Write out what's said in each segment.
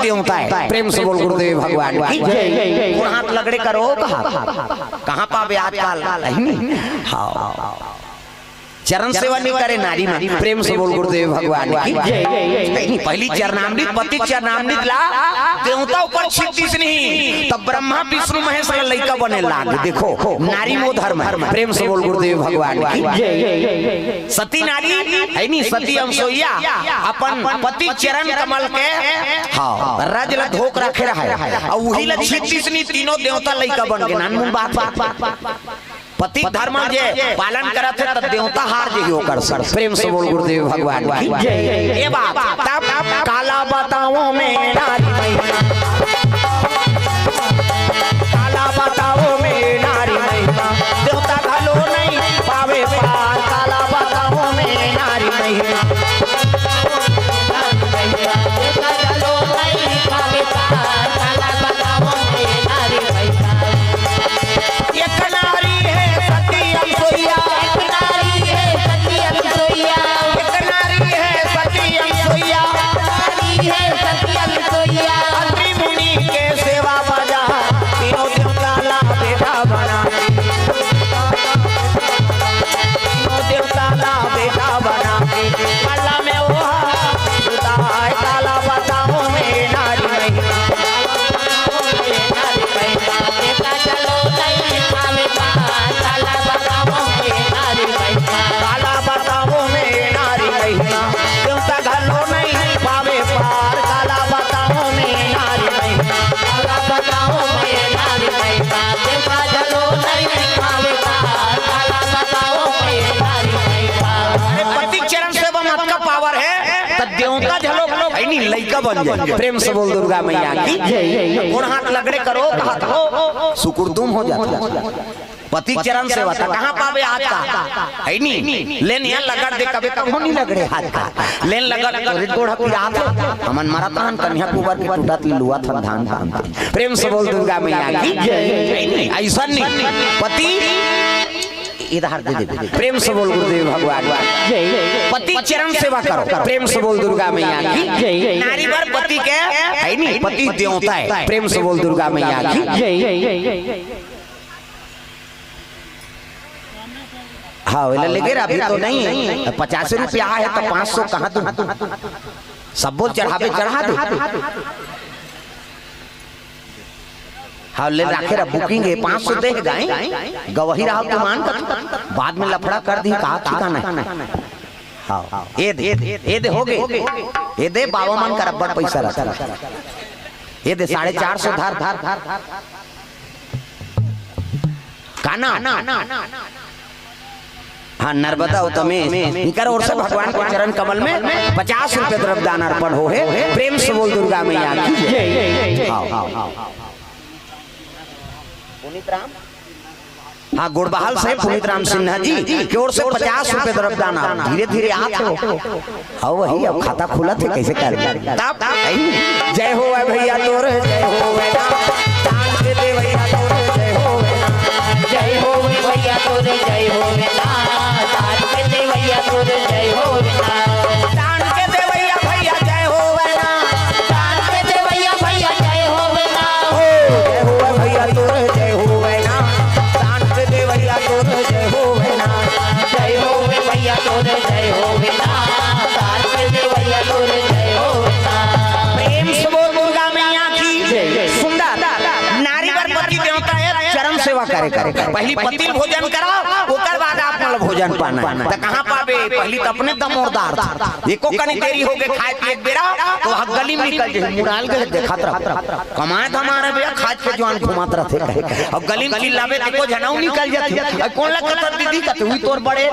देवता है। प्रेम से बोल गुरुदेव भगवान की जय। और हाथ लगड़े करो कहाँ पावे आजकल। हाँ चरण सेवा नहीं करे नारी में। प्रेम से बोल गुरुदेव भगवान की जय। पहली चरणामृत पति चरणामृत ला देवता ऊपर छिपतीस नहीं तब ब्रह्मा विष्णु महेश लड़का बने लाग। देखो नारी मो धर्म है। प्रेम से बोल गुरुदेव भगवान की जय। सती नारी है नी सती अनसुईया अपन पति चरण कमल के हाँ रज ला धोक रखे रहा और वही ला छिपतीस नहीं तीनों देवता लड़का बन गए। नान बात पति धर्म जे पालन करत है तब देवता हार जे होकर सर। प्रेम से बोल गुरुदेव भगवान की जय। ये बात तब काला बताओ में नारी महिमा, काला बताओ में नारी महिमा देवता घलो नहीं पावे पार। काला बताओ में नारी महिमा देवता घलो नहीं पावे पार। काला बताओ में नारी महिमा एक नारी लड़का बन जाए। प्रेम से बोल दुर्गा मैया की जय। और हाथ लगड़े करो सुकुर्दुम हो जाता। पति चरण से बता कहाँ पावे आज का है नी लेन यहाँ लगड़ दे कभी कब नहीं लगड़े हाथ का लेन लगड़ गोड़ा की रात हमन मारा तान कन्या कुबर की टूटा लुआ था धान धान। प्रेम से बोल दुर्गा मैया की जय। ऐसा नहीं पति इधर दे दे। प्रेम से बोल गुरुदेव भगवान जय। पति चरण सेवा करो। प्रेम से बोल दुर्गा मैया की जय। नारी पर पति के है नी पति देवता है। प्रेम से बोल दुर्गा मैया की जय। हाँ वो लेके अभी तो नहीं है 50 रुपया है तो 500 कहाँ तुम सब बोल चढ़ावे चढ़ा दो। हाँ ले रखे रहा बुकिंग है 500 दे गाय गवाही रहा तो मान कर बाद में लफड़ा कर दी कहा ठिकाना है। हाँ ये दे हो गए ये दे बाबा मान का रब्बड़ पैसा रहा ये दे 450 धार काना हाँ नर्मदा उत्तमे कर और से भगवान के चरण कमल में 50 रुपए द्रव्य दान अर्पण हो है। प्रेम से बोल दुर्गा मैया की जय। पुनीत राम हाँ गुड़बहाल से पुनीत राम सिन्हा जी की ओर से 50 रुपए द्रव्य दान धीरे धीरे आते हो। हाँ वही अब खाता खुला थे कैसे कर जय हो भैया तोर जय हो जय हो जय हो भैया तोर जय हो भैया तोर जय हो दान के दे भैया भैया जय हो दान के दे भैया भैया जय हो जय हो भैया तोर जय हो दान के दे भैया तोर जय हो जय हो भैया तोर जय हो दान के दे भैया तोर जय हो। प्रेम से बोल दुर्गा मैया की जय। सुंदर नारी पर पति देवता है चरण सेवा करे पहली पति भोजन करा ओकर बाद आप मतलब भोजन पाना तो कहाँ पावे पहली तो अपने दमोरदार देखो कनी देरी हो गए खाए पिए बेरा तो गली में निकल जाए मुराल के देखा कमाए हमारे भैया खाद के जवान घुमात रहते और गली में चिल्लावे देखो जनाऊ निकल जाती कौन लगता दीदी कहते हुई तोर बड़े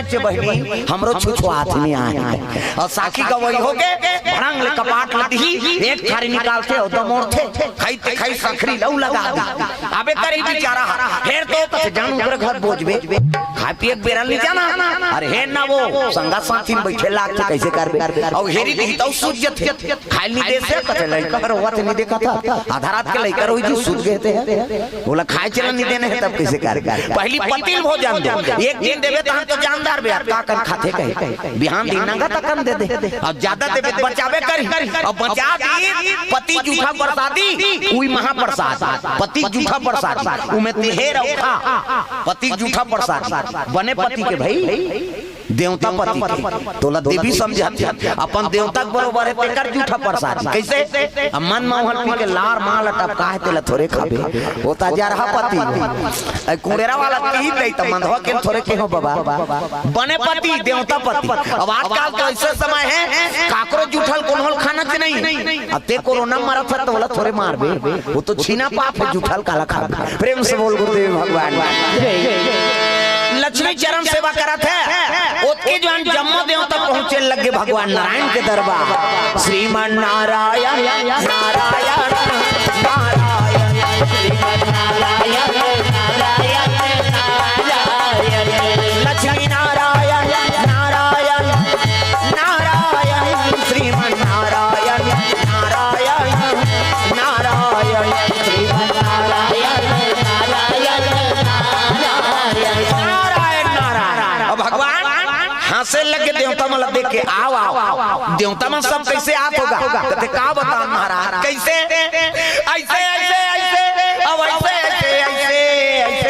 से बहनी हमरो छुछो हाथ में आए और साखी गवई हो गए भरंग ले कपाट लदी एक थारी निकालते और दमोर थे खाई खाई सखरी लऊ लगा दी अबे करे बेचारा फिर तो जानू घर बोझबे खा पिए पेरल नहीं जाना अरे हे ना वो संगा साथी में बैठे लाग के कैसे करबे और हेरी दी तो सूझ थे खाइल नहीं दे से कते लड़का कर हुआ थे नहीं देखा था आधा रात के लड़का रोई जो सूझ गए थे बोला खाए चला नहीं देने है तब कैसे कर पहली पतिल भोजन दो एक दिन देबे त हम तो जानदार बे का कर खाते कहे बिहान दिन नंगा त कम दे दे और ज्यादा देबे बचावे करी और बचा दी पति जूठा प्रसादी उई महाप्रसाद पति जूठा प्रसाद उमे तेहेर औखा पति जूठा प्रसाद बने पति के भाई देवता पति के तोला देवी समझाती अपन देवता के बरोबर है तेकर जूठा प्रसाद कैसे मन मोहन पी के लार माल टपका है तेला थोड़े खाबे होता जा रहा पति ए कुड़ेरा वाला कही दे त मंधवा के थोड़े के हो बाबा बने पति देवता पति अब आजकल तो ऐसे समय है काकरो जूठल कोनहल खाना के नहीं अब ते कोरोना मारत है तोला थोड़े मारबे वो तो छीना पाप है जूठल काला खा प्रेम से बोल गुरुदेव भगवान लक्ष्मी चरण सेवा करत है ओके जवान जम्मो देव तक पहुंचे लगे भगवान नारायण के दरबार श्रीमन नारायण नारायण नारायण श्रीमन नारायण नारायण नारायण लक्ष्मी नारायण नारायण नारायण श्रीमन नारायण नारायण नारायण श्रीमन नारायण भगवान हंसे लगे देवता मतलब देख के आओ आओ देवता में सब कैसे आप होगा कहते का बता महाराज कैसे ऐसे ऐसे ऐसे अब ऐसे ऐसे ऐसे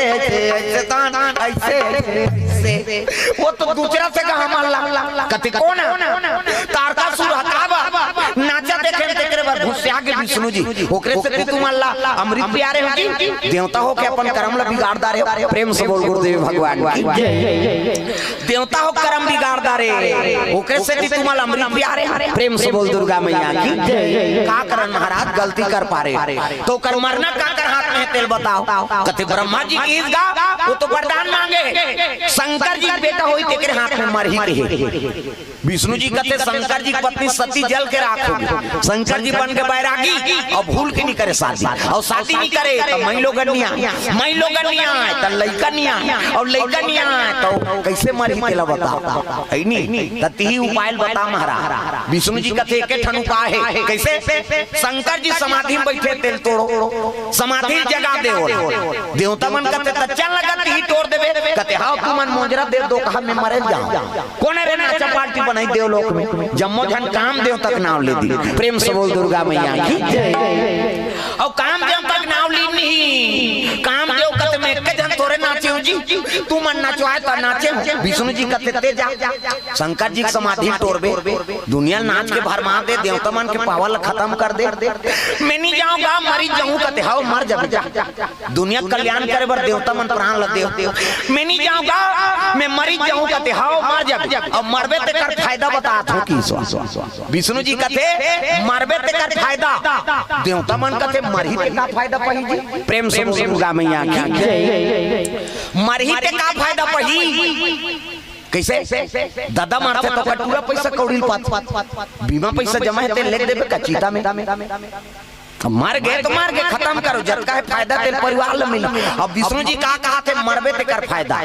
ऐसे ऐसे तान ऐसे ऐसे वो तो दूसरा से कहा मारला कहते कौन है तारकासुर हतावा नाचा देखे तेरे बार घुस आगे विष्णु जी ओकरे से तू मारला अमृत प्यारे हो जी देवता हो के अपन कर्म ला बिगाड़दा रे प्रेम से बोल गुरुदेव भगवान की देवता हो कर्म बिगाड़दा रे ओकरे से तू मारला अमृत प्यारे प्रेम से बोल दुर्गा मैया की का करन महाराज गलती कर पारे तो कर मरना का कर हाथ में तेल बताओ कहते ब्रह्मा जी की ईद गा वो तो वरदान मांगे शंकर जी बेटा होई तेरे हाथ में मर ही के विष्णु जी कहते शंकर जी पत्नी सती जल के राखोगे शंकर जी बन के बैरागी और भूल के नहीं करे शादी और शादी नहीं करे तो मैं लोग नहीं आए तो लड़का नहीं आए और लड़का नहीं आए तो कैसे मरी तेला बताओ ऐनी तती उपाय बता महाराज विष्णु जी कहते एक ठन उपाय है कैसे शंकर जी समाधि में बैठे तेल तोड़ो समाधि जगा दे देवता मन कहते चल लगा ही तोड़ देबे कहते हां तू मन मोजरा दे दो कहा मैं मरे जाऊं कौन है ना अच्छा पार्टी बनाई देव लोक में जम्मो जन काम देव तक नाम ले दी प्रेम से बोल दुर्गा मैया की और काम देव तक नाम ली नहीं काम देव कहते मैं एक जन तोरे नाचे हूं जी तू मन नाचवाए तो नाचे विष्णु जी कहते ते जा शंकर जी की समाधि तोड़बे दुनिया नाच के भरमा दे देवता मन के पावल खत्म कर दे मैं नहीं जाऊंगा मरी जाऊं कहते हां मर जा दुनिया कल्याण करे बर देवता मन प्राण ल देव मैं नहीं जाऊंगा मैं मरी जाऊं कहते हां मर जा और मरबे ते कर फायदा बता हो की विष्णु जी कहते मरबे ते कर फायदा देवता मन कहते मरही ते का फायदा पही जी प्रेम से दुर्गा मैया की मरही ते का फायदा पही कैसे दादा मारते तो कटूरा पैसा कौड़ी पात बीमा पैसा जमा है ते ले देबे का चीता में मर गए तो मर गए खत्म करो जब का है फायदा तेरे परिवार ला मिला अब विष्णु जी का कहा थे मरबे ते कर फायदा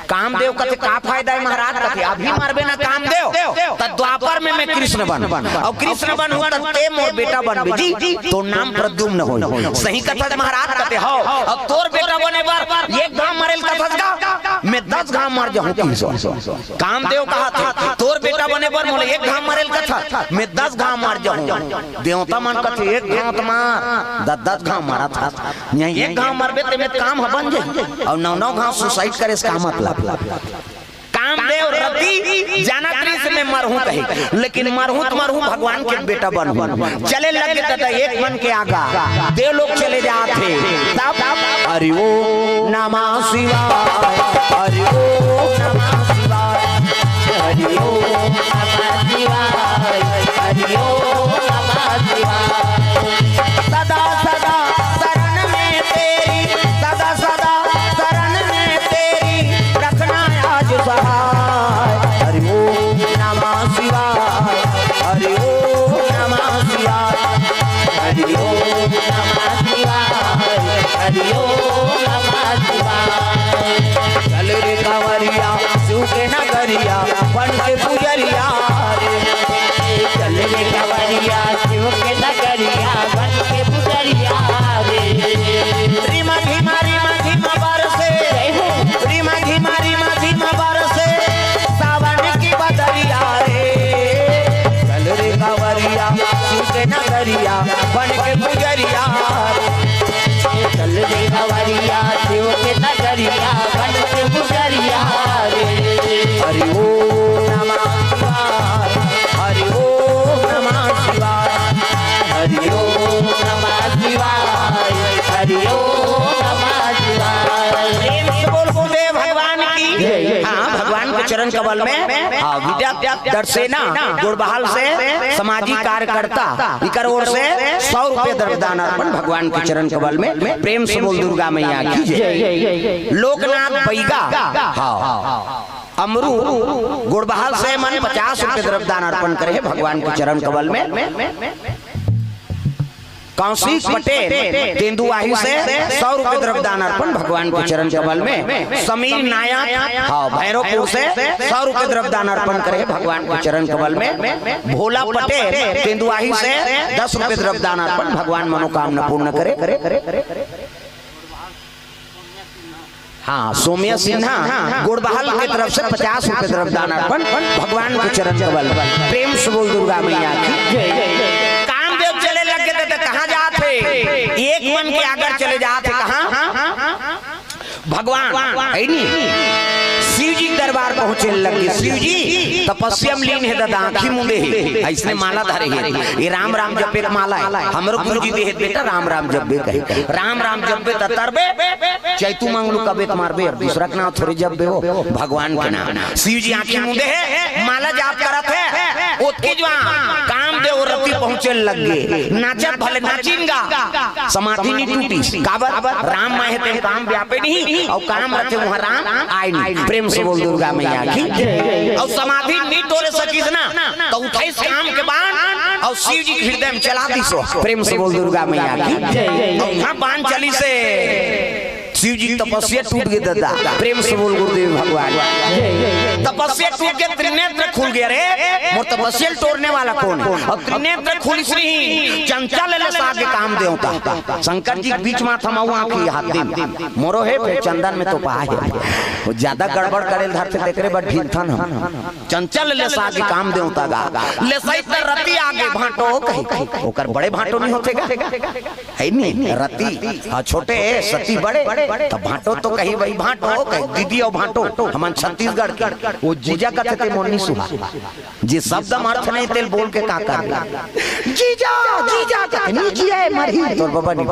कामदेव कहते का फायदा है महाराज कहते अभी मरबे ना कामदेव त द्वापर में मैं कृष्ण बन और कृष्ण बन हुआ ते मोर बेटा बनबे जी तो नाम प्रद्युम्न हो सही कथा महाराज कहते हो अब तोर बेटा बने बार एक घाव मरेल कथा का मैं 10 घाव मर जाऊं कामदेव कहा थे तोर बेटा बने बार मोले एक घाव मरेल कथा मैं 10 घाव मर जाऊं देवता मन कहते एक घाव 10 घाव मारा था यहाँ एक घाव मरबे ते में काम बन जाए और 9 घाव सुसाइड करे इसका मतलब कामदेव रति जानकारी से मैं मरहूं कही लेकिन मरहूं तो मरहूं भगवान के बेटा बनहूं चले लगे तथा एक मन के आगा देव लोग चले जाते तब हरि ओम नमः शिवाय हरि ओम नमः शिवाय हरि ओम नमः शिवाय हरि ओम नमः शिवाय सदा सदा शरण में तेरी सदा सदा शरण में तेरी रखना आज सहाय हरि ओम नमः शिवाय हरि ओम नमः शिवाय हरि ओम नमः शिवाय हरि ओम नमः शिवाय चल रे कांवरिया रे कवरिया शिव के नगरिया बन के पुजरिया रे रीमा धीमा बरसे रीमा धीमा बरसे सावन की बदरिया रे चल रे कवरिया शिव के नगरिया बन के पुजरिया चल रे कवरिया शिव के नगरिया बन के पुजरिया रे हरि ओम नमः शिवाय हरि ओम नमः शिवाय हरि ओम नमः शिवाय हरि ओम नमः शिवाय प्रेम से बोल गुरुदेव भगवान की हाँ भगवान के चरण कमल में विद्या दर्शेना गुड़बहाल से सामाजिक कार्यकर्ता इकर ओर से 100 रुपये द्रव्यदान अर्पण भगवान के चरण कमल में प्रेम से बोल दुर्गा मैया की जय लोकनाथ बैगा हाँ अमरू गुड़बहाल से मन 50 रुपये द्रव्यदान अर्पण करे भगवान के चरण कमल में कौशिक पटेल तेंदुआही से 100 रुपये द्रव्यदान अर्पण भगवान के चरण कमल में समीर नायक हाँ भैरवपुर से 100 रुपये द्रव्यदान अर्पण करे भगवान के चरण कमल में भोला पटेल तेंदुआही से 10 रुपये द्रव्यदान अर्पण भगवान मनोकामना पूर्ण करे हाँ सौम्या सिन्हा गुड़बहाल की तरफ से 50 रुपये द्रव्यदान अर्पण भगवान के चरण कमल प्रेम से बोल दुर्गा मैया की कामदेव चले लगे थे कहाँ जाते एक मन के आकर चले जाते कहाँ भगवान शिव जी दरबार पहुंचे लगे शिव जी तपस्या में लीन है दादा आंखी मुंडे ऐसने माला धरे है ये राम राम जपे का माला है हमरो गुरु जी दे बेटा राम राम जपे कहे राम राम जपे तरबे चैतू मंगलू कबे मारबे दूसरा के नाम थोड़ी जपबे हो भगवान के नाम शिव जी आंखी मुंडे है माला जाप करत है ओतके जवान कामदेव रति पहुंचे लगे नाचत भले नाचिनगा समाधि नहीं टूटी काबर राम माहे ते काम व्यापे नहीं और काम रखे वहां राम आए नहीं प्रेम से बोल दुर्गा मैया की और समाधि नहीं तोड़े सकीस ना तो 28 काम के बाद और शिव जी हृदय में चला दी सो प्रेम से बोल दुर्गा मैया की और वहां बाण चली से शिव जी तपस्या टूट गई दादा प्रेम से बोल गुरुदेव भगवान तपस्या टूट के त्रिनेत्र खुल गया रे मोर तपस्या तोड़ने वाला कौन है और त्रिनेत्र खुल श्री चंचल लसा के काम देवता शंकर जी बीच में थमाऊ आंखी हाथ दे मोरो है फिर चंदन में तो पाए वो ज्यादा गड़बड़ करे धरते देख रे बट ढील था ना चंचल लसा के काम देवता गा लेसई त रति आगे भाटो कहीं ओकर बड़े भाटो नहीं होतेगा है नहीं रति छोटे सती बड़े तब भाटो तो कहीं वही भाटो कहीं दीदी और भाटो हमन छत्तीसगढ़ के वो जीजा कहते थे मोनी सुहा जी शब्द अर्थ नहीं तेल बोल के का कर जीजा जीजा नहीं किया है मरी तो बाबा नहीं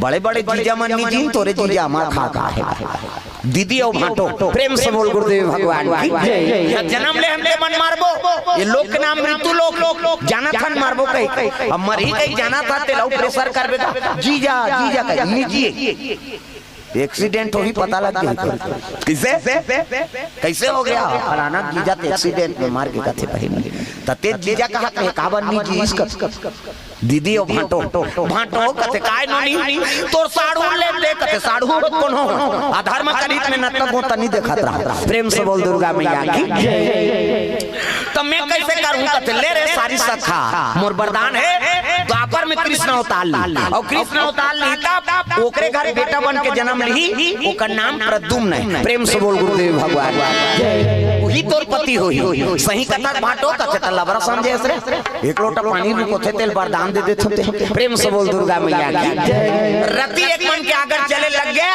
बड़े बड़े जीजा मन नहीं जीन तोरे जीजा हमार खा का है दीदी और भाटो प्रेम से बोल गुरुदेव भगवान की जन्म ले हमले मन मारबो ये लोक के नाम मृत्यु लोक जाना था मारबो कहीं अब मरी कहीं जाना था तेलाउ प्रेशर करबे जीजा जीजा कहीं लीजिए एक्सीडेंट हो ही पता लग गया कैसे हो गया फलाना जीजा ते एक्सीडेंट में मार के कथे पहले तते जीजा कहा के कावन नी जी इसका दीदी और भाटो कथे काय नोनी तोर साड़ू ले दे कथे साड़ू कौन हो आधार में करीब में नतक हो तनी देखत रहा प्रेम से बोल दुर्गा मैया की तो मैं कैसे करूं कथे ले रे सारी सखा मोर वरदान है द्वापर में कृष्ण अवतार ली और कृष्ण अवतार ली तब ओकरे घर बेटा बन के जन्म ली ओकर नाम प्रद्युम्न है प्रेम से बोल गुरुदेव भगवान वही तोर पति होई सही कथा भाटो कथे त लबरा समझे रे एक लोटा पानी में कोथे तेल वरदान दे देते प्रेम से बोल दुर्गा मैया की रति एक मन के आगर चले लग गए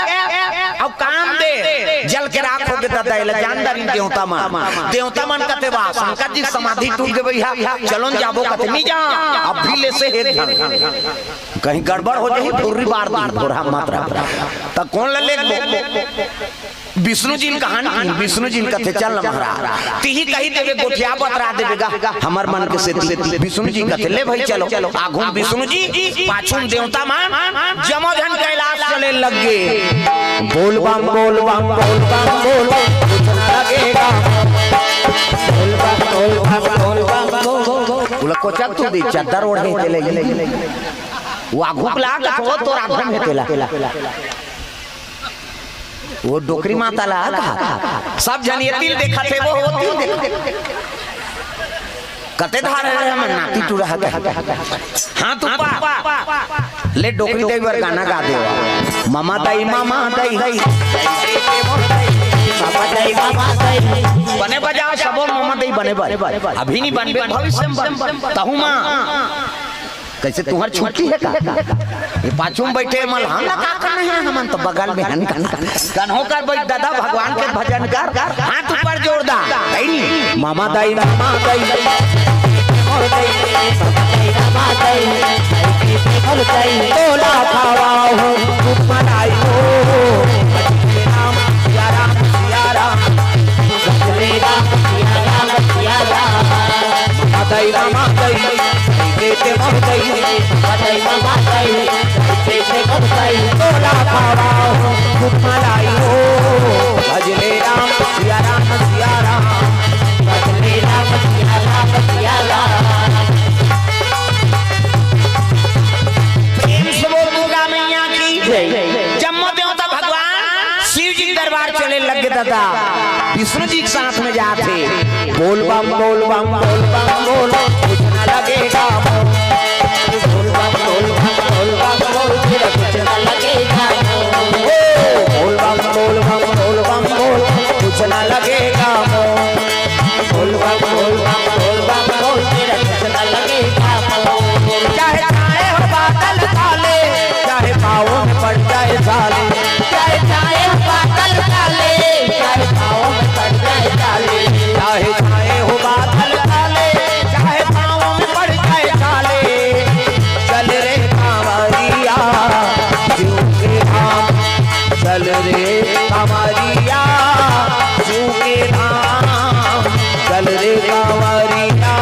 अब काम दे जल के राख हो गए दादा जानदारी देवता मन कते बा शंकर जी समाधि टूट गए भैया चलो जाबो कते नहीं जा अब भी ले से एक कहीं गड़बड़ हो जाए पूरी बार थोड़ा मात्रा तब कौन ले विष्णु जी कहानी विष्णु जी कथे चल महाराज तिही कही देवे गोठिया बतरा देवेगा हमर मन के से विष्णु जी कथे ले भाई चलो आगू विष्णु जी पाछुम देवता मान जमो धन कैलाश चले लगे बोल बम बोल बम बोल बम बोल लगेगा बोल बम बोल बम बोल बम बोल कोचा तू दे चादर ओढ़े चले वो आगू लाग तो तोर आगू में तेला वो डोकरी माता ला कहा सब जनिए तिल देखा थे वो तिल कते धार है मन नाती टूरा है हां तू पा ले डोकरी दे बर गाना गा दे मामा दाई मामा दाई बने बजा सबो मामा दाई बने अभी नहीं बनबे भविष्य में तहु मां कैसे तुम्हार छुट्टी है का ये पाछू में बैठे मल हम का करना है हमन तो बगल में हन कन्हो कर बैठ दादा भगवान के भजन कर हाथ ऊपर जोड़ दा नहीं मामा दाई और दाई तोला खावा हो मनाई हो राम सिया राम गजरे राम सिया राम मामा दाई बेटे मोहताई बधाई मामा दाई बेटे मोहताई तोला खावा हो मलाई हो भजले राम सिया राम भजले राम सिया राम प्रेम से बोल दुर्गा मैया की जम्मू देवता भगवान शिव जी दरबार चले लगे दादा विष्णु जी के साथ में जाते बोल बम बोल बम बोल बम बोल कुछ न लगेगा बोल बम बोल बम बोल बम बोल फिर कुछ न लगेगा बोल बम बोल बम बोल बम बोल कुछ न लगेगा बोल बम बोल बम बोल बम बोल फिर कुछ न लगेगा चाहे छाए हो बादल काले चाहे पाँवों में पड़ जाए साले चाहे छाए हो बादल काले चाहे पाँवों में पड़ जाए साले चाहे छाए हो बादल काले चाहे पाँवों में पड़ जाए साले चल रे कांवरिया शिव के धाम चल रे कांवरिया शिव के धाम चल रे कांवरिया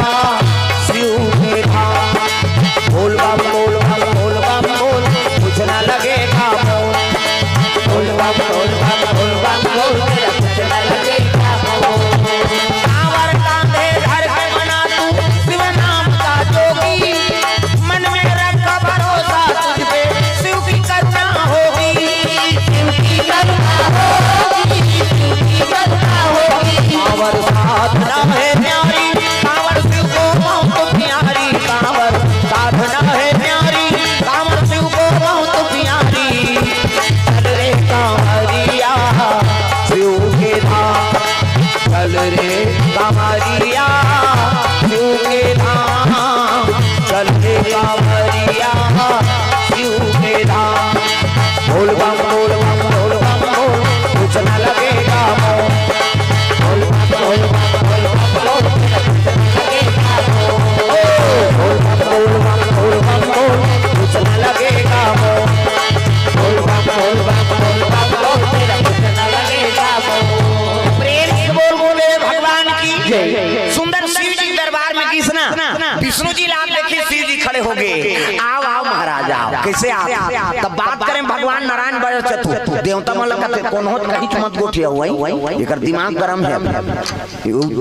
शिव के धाम बोल बम बोल बम बोल बम बोल कुछ न लगेगा बोल बम बोल बम बोल बम बोल कुछ न लगेगा कांवर कांधे धर के मना तू शिव नाम का जोगी मन में रखा भरोसा तुझ पे शिव की करुणा होगी शिव की करुणा होगी शिव की करुणा होगी कांवर साधना है प्यारी कांवर शिव को बहुत प्यारी कांवर साधना है प्यारी कांवर शिव को बहुत प्यारी चल रे कांवरिया शिव के धाम चल रे कांवरिया शिव के धाम चल रे कांवरिया शिव के धाम बोल बम बोल बम बोल बम बोल कुछ न लगेगा बोल बम बोल बम बोल बम बोल कुछ न लगेगा बोल बम बोल बम बोल बम बोल कुछ न लगेगा बोल बम बोल बम बोल बम बोल कुछ न लगेगा प्रेम से बोल बोले भगवान की सुंदर शिव जी दरबार में किसना विष्णु जी लाभ देखे शिव जी खड़े हो गए आओ आओ महाराज आओ कैसे आप तब बात करें भगवान नारायण बड़े चतुर देवता मतलब कहते कौन हो कहीं मत गोठिया हुआ एकर दिमाग गरम है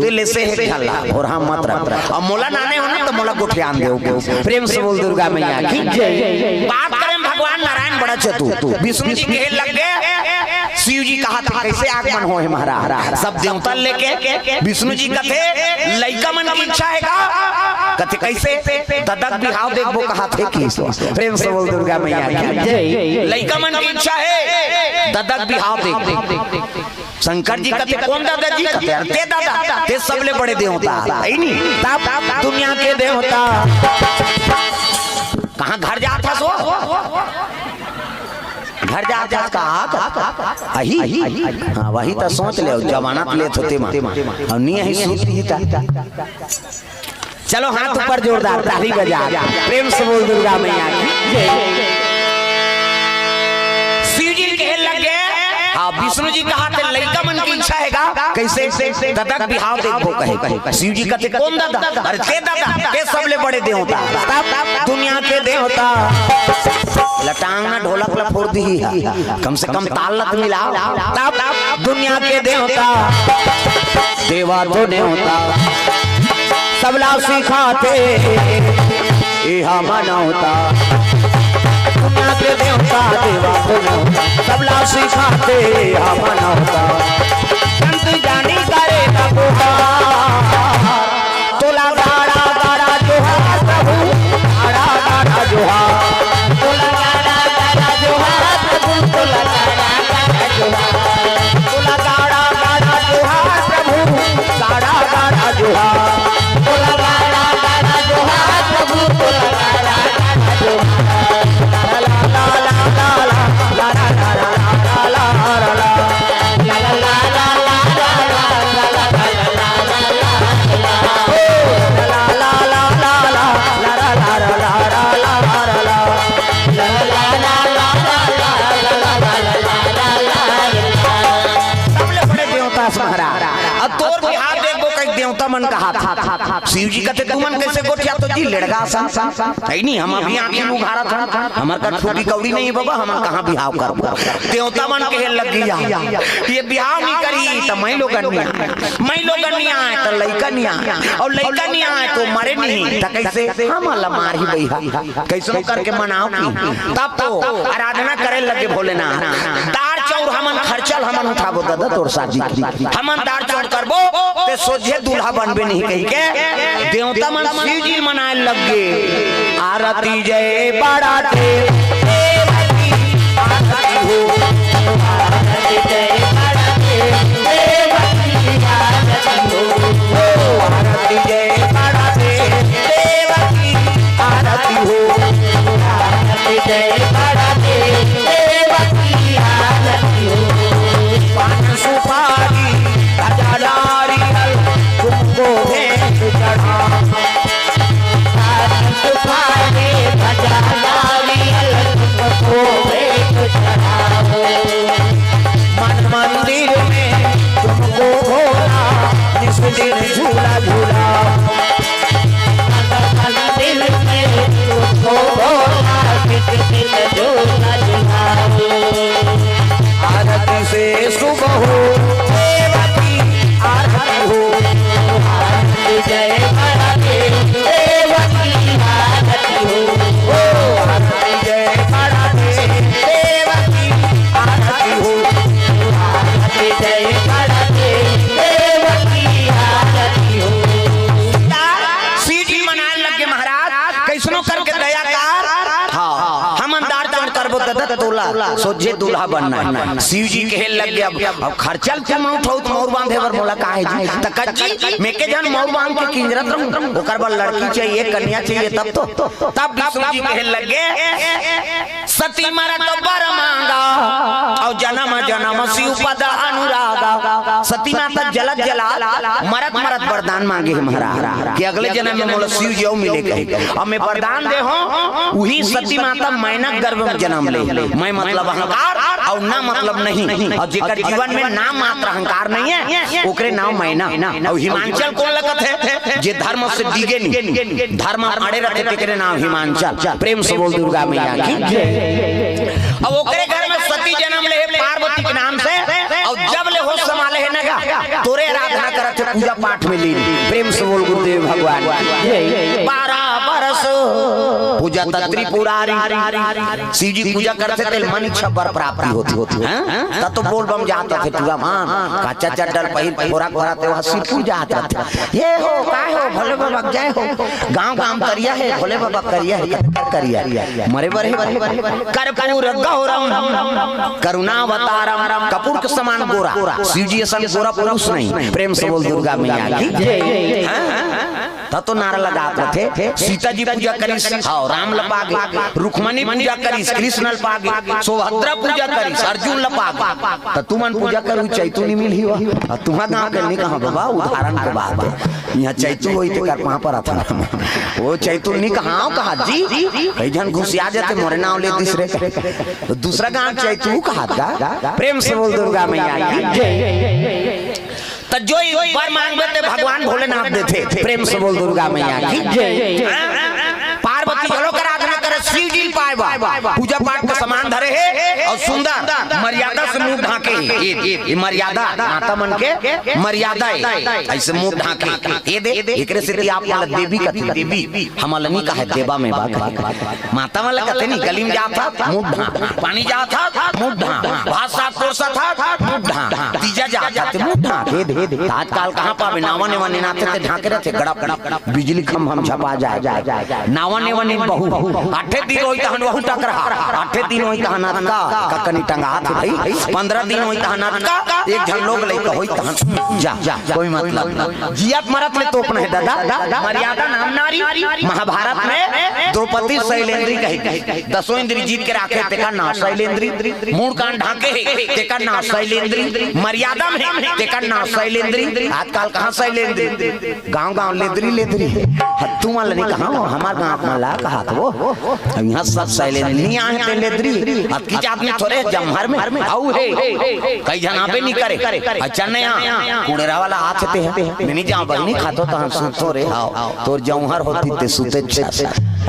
दिल से है ढला और हम मत रख अब मोला नाने होना तो मोला गोठिया आन देओ प्रेम से बोल दुर्गा मैया की जय बात करें भगवान नारायण बड़ा चतुर विष्णु जी कहे लग गए शिव जी कहा था कैसे आगमन हो है महाराज सब देवता लेके विष्णु जी कथे लइका मन की इच्छा है का कथे कैसे ददक बिहाव देखबो कहा थे की प्रेम से बोल दुर्गा मैया की जय लइका मन की इच्छा है ददक बिहाव देख शंकर जी कथे कौन दादा जी कथे ते दादा ते सबले बड़े देवता है नी तब दुनिया के देवता कहां घर जाता सो घर जा कहा हाँ वही तो सोच ले जमानत ले होते और नहीं ही सोचती था चलो हाथ ऊपर जोरदार ताली बजा प्रेम से बोल दुर्गा मैया की शिव जी कहे लगे हाँ विष्णु जी कहा थे लड़का मन की इच्छा है कैसे दादा बिहाव देखो कहे शिव जी कहते कौन दादा अरे ते दादा ते सबले बड़े देवता दुनिया के देवता लटांग ना ढोलक ला फोड़ दी कम से कम ताल लत मिलाओ तब दुनिया के देवता देवा तो देवता सबला सिखाते यह मनौता दुनिया के देवता देवा तो देवता सबला सिखाते यह मनौता संत जानी करे तोला गाड़ा कहा था शिव जी कहते तुमन कैसे गोठिया तो जी लड़का सा है नहीं हम अभी आंखें उघारा था हमार का छोटी कौड़ी नहीं बाबा हम कहां बिहाव करब देवता मन के लग गया ये बिहाव नहीं करी तो मैं लोग नहीं आए तो लइका नहीं आए और लइका नहीं आए तो मरे नहीं तो कैसे हम अल्लाह मार ही भैया कैसे करके मनाओ की तब तो आराधना करे लगे भोलेनाथ दार चौर हमन खर्चल हमन उठाबो दादा तोर शादी हमन दार चौर करबो ते सोझे दूल्हा बनबे नहीं कहि के देवता मन शिव जी मनाए लग गे आरती जय बाराती देवकी आरती हो आरती जय बाराती देवकी आरती हो आरती जय बाराती देवकी आरती हो आरती जय बाराती देवकी आरती हो पान सुपारी हजारी तुमको भेंट चढ़ा मन मंदिर में तुमको भोला जिस दिन झूला झूला मंदिर में तुमको भोला जिस दिन झूला झूला आरती से सुबह हो देवकी आरती हो आरती जय बाराती देवकी आरती हो आरती जय बाराती देवकी आरती हो आरती जय बाराती देवकी आरती हो शिव जी मनाए लगे महाराज कैसनो करके दयाकार हाँ हम अंदार चौड़ करबो दादा तोला सोझे दूल्हा बनना है शिव जी के लग गया अब खर्चल तुम उठाओ तो मोर बांधे बर बोला काहे जी त कच्ची मेके जान मोर बांध के किंजरत रहूं ओकर बा लड़की चाहिए कन्या चाहिए तब विष्णु जी के लग गए सती मरा तो बर मांगा और जन्म जन्म शिव पद अनुरागा सती माता जलत जला मरत मरत वरदान मांगे है महाराज कि अगले जन्म में मोला शिव जी मिले कहे अब मैं वरदान दे हो वही सती माता मैनक गर्भ में जन्म ले मैं मतलब अहंकार और ना मतलब नहीं और जेकर जीवन में नाम मात्र अहंकार नहीं है ओकरे नाम मैना और हिमांचल कौन लगत है जे धर्म से डिगे नहीं धर्म अड़े रखे तेरे नाम हिमांचल प्रेम से बोल दुर्गा मैया की अब ओकरे घर में सती जन्म ले पार्वती के नाम से और जब ले होश संभाले है नगा तोरे आराधना करत है पूजा पाठ में लीन प्रेम से बोल गुरुदेव भगवान 12 बरस पूजा त्रिपुरारी शिव जी पूजा करते थे मन इच्छा बर प्राप्ति होती तब तो बोल बम जाता थे पूरा मान कच्चा चड्डल पहिर खोराक भराते वहां शिव पूजा आता था ये हो काय हो भोले बाबा जय हो गांव करिया है भोले बाबा करिया मरे बरे कर्पूर गौरम करुणावतारम कपूर के समान गोरा शिव जी ऐसा गोरा पुरुष नहीं प्रेम से बोल दुर्गा मैया की तब तो नारा लगाते थे सीता जी पूजा करी और राम लपागे रुक्मणी पूजा करी कृष्ण लपागे सुभद्रा पूजा करी अर्जुन लपागे तो तुमन पूजा करू चैतु नहीं मिली हो तुम्हारा गांव के नहीं कहा बाबा उदाहरण के बात है यहाँ चैतु होई थे कर वहां पर आता वो चैतु नहीं कहा जी कई जन घुसिया जाते मोरे नाम ले दूसरे तो दूसरा गांव चैतु कहा था प्रेम से बोल दुर्गा मैया की तो जो वर मांगते थे भगवान भोलेनाथ देते प्रेम से बोल दुर्गा मैया की पार्वती भलो कर आराधना करे शिव जी पाए पूजा पाठ के समान धरे है और सुंदर मर्यादा से मुंह ढाके ये मर्यादा माता मन के मर्यादा है ऐसे मुंह ढाके ये दे एकरे से आप वाला देवी का देवी हमला नहीं कहे देवा में बात माता वाला कहते नहीं गली में जाता मुंह ढा पानी जाता मुंह ढा भात साग कोसा था मुंह ढा तीजा जाता मुंह ढा आजकल कहां पावे नावा ने वने नाते थे ढाके रहते गड़ा बिजली खंभा हम झपा जाए नावा ने वने बहु 8 दिन होई तहन बहु टकरा 8 दिन होई तहन नाटका ककनी टंगा हाथ भाई 15 दिन होई तहन नाटका एक जन लोग लइका होई तहन जा कोई मतलब जियत मरत ले तो अपन है दादा मर्यादा नाम नारी महाभारत में द्रौपदी शैलेंद्री कही 10 इंद्री जीत के राखे तेका नाम शैलेंद्री मूड कान ढाके तेका नाम शैलेंद्री मर्यादा में तेका नाम शैलेंद्री आजकल कहां शैलेंद्री गांव लेदरी तू मान नहीं कहां हमार गांव में ला कहा तो यहाँ सब शैलेंद्री नहीं आए लेदरी अब की जात में थोड़े जमहर में आऊ है कई जना पे नहीं करे अच्छा नहीं कुड़ेरा वाला हाथ पे है नहीं जाओ बहनी खातो तो हम सुतो रे आओ तोर जौहर होती ते सुते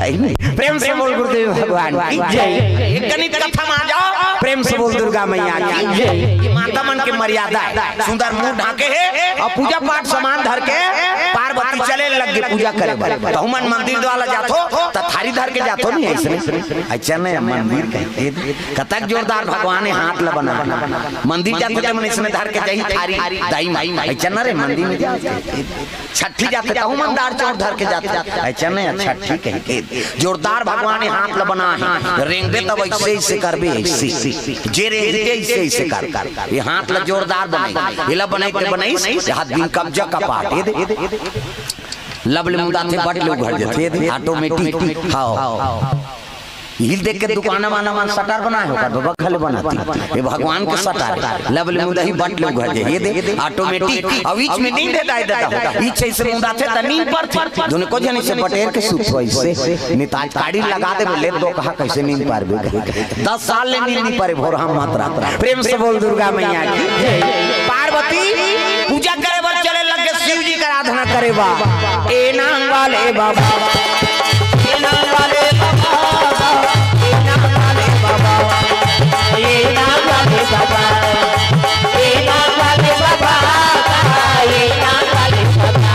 प्रेम से बोल गुरुदेव भगवान की जय। एक गणित कथा में आ जाओ, प्रेम से बोल दुर्गा मैया की जय। ये माता मन के मर्यादा है, सुंदर मुंह ढाके है और पूजा पाठ सामान धर के पार्वती चले लग के पूजा करे तो हुमन मंदिर वाला जातो तो थारी धर के जातो नहीं ऐसे अच्छा नहीं मंदिर कहते कतक जोरदार भगवान ने हाथ ला बना मंदिर जाते तो मन इसमें धर के जाई थारी दाई माई अच्छा ना रे मंदिर में जाते छठी जाते तो हुमनदार चौर धर के जाते अच्छा नहीं छठी कहते जोरदार भगवान ने हाथ ला बना है रेंगे तब ऐसे ऐसे करबे ऐसे जे रेंगे ऐसे ऐसे कर ये हाथ ला जोरदार बनाई इला बनाई के बनाई हाथ बिन कब्जा का पाट ये लबले मुदा थे बट लोग घर जाते ऑटोमेटिक हां हिल देख के दुकान वाला मान सटार बनाए होगा बाबा खले बनाती ये भगवान के सटार लबले मुदा ही बट लोग घर ये दे ऑटोमेटिक और बीच में नहीं देता है बीच से मुदा थे तनी पर दोनों को जने से बटेर के सुत हो ऐसे निताज काड़ी लगा दे ले दो कहा कैसे नींद पारबे 10 साल ले नींद नहीं पारे भोर हम मात्रा प्रेम से बोल दुर्गा मैया की पार्वती पूजा करे बर चले लगे शिव जी का आराधना करे बा ए नाम वाले बाबा ए नाम वाले बाबा ए नाम वाले बाबा ए नाम वाले बाबा ए नाम वाले बाबा ए नाम वाले बाबा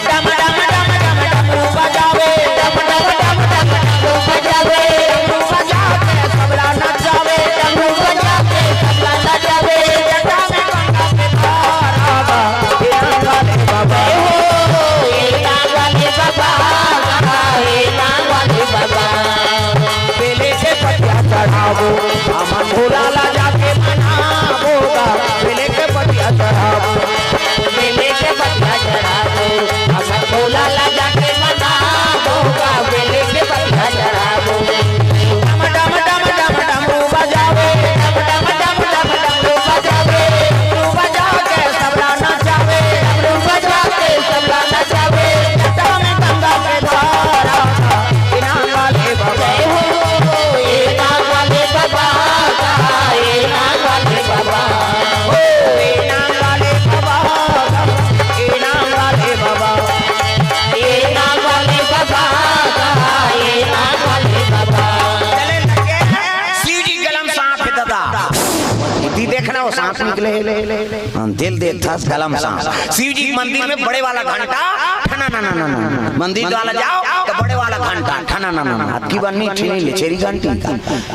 डम डम डम डम डम बजावे डम डम डम डम डम बजावे बजा के सबला नचावे डम बजा के सबला नचावे जटा में गंगा के धारा ए नाम वाले बाबा ए नाम वाले बाबा ए नाम वाले बाबा बेले से पटिया चढ़ावो अमन भोला ला जाके मनावोगा बेले के पटिया चढ़ावो बेले के पटिया चढ़ावो अमन भोला ला जाके मनावोगा बेले के पटिया चढ़ावो डम डम डम डम डम बजावे डम डम डम डम डम बजावे बजा के सबला नचावे बजा के सबला नचावे जटा में गंगा के धारा ए नाम वाले बाबा ए नाम वाले बाबा ए नाम वाले बाबा ए नाम वाले बाबा ए नाम वाले बाबा ए नाम वाले बाबा ए नाम वाले बाबा चले लगे शिव जी गलम सांप के दादा इति देखना वो सांप निकले दिल दे था गलम सांप शिव जी मंदिर में बड़े वाला घंटा ठना ना ना ना ना मंदिर वाला जाओ तो बड़े वाला घंटा ठना ना ना आपकी बननी ठनी ले चेरी घंटी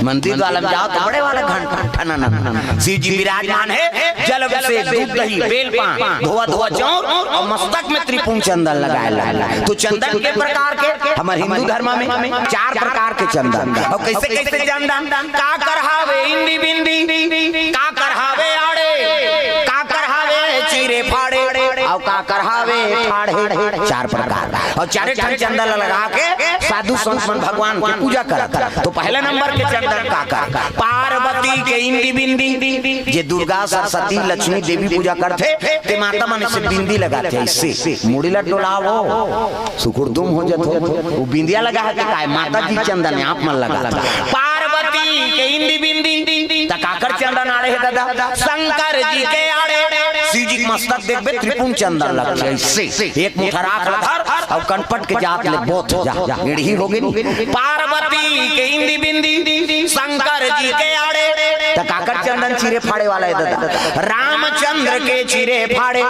मंदिर वाला जाओ तो बड़े वाला घंटा ठना ना ना शिव जी विराजमान है जल से दूध दही बेल पान धोआ धोआ चौर और मस्तक में त्रिपुंड चंदन लगाए तो चंदन के प्रकार के हमारे हिंदू धर्म में 4 प्रकार के चंदन और कैसे कैसे चंदन का करहावे इंदी बिंदी का करहावे आड़े का करहावे चीरे फाड़े और का करहावे फाड़े 4 प्रकार और 4 ठन चंदन लगा के साधु संत भगवान की पूजा करता तो पहले नंबर के चंदन का पार्वती के इंदी बिंदी जे दुर्गा सरस्वती लक्ष्मी देवी पूजा करते ते माता मन से बिंदी लगाते इससे मुड़ीला डोलावो सुकुरदुम हो जाते वो बिंदिया लगा है काय माता जी चंदन आप मन लगाता पार्वती के इंदी बिंदी तकाकर चंदन आड़े है दादा शंकर जी के आड़े शिव जी मस्तक देखबे त्रिपुंड चंदन लगते इससे एक मुठा राख धर और कनपट के जात ले बोथ जा एड़ी हो गई पार्वती के इंदी बिंदी शंकर जी के आड़े तकाकर चंदन चीरे फाड़े वाला है दादा रामचंद्र के चीरे फाड़े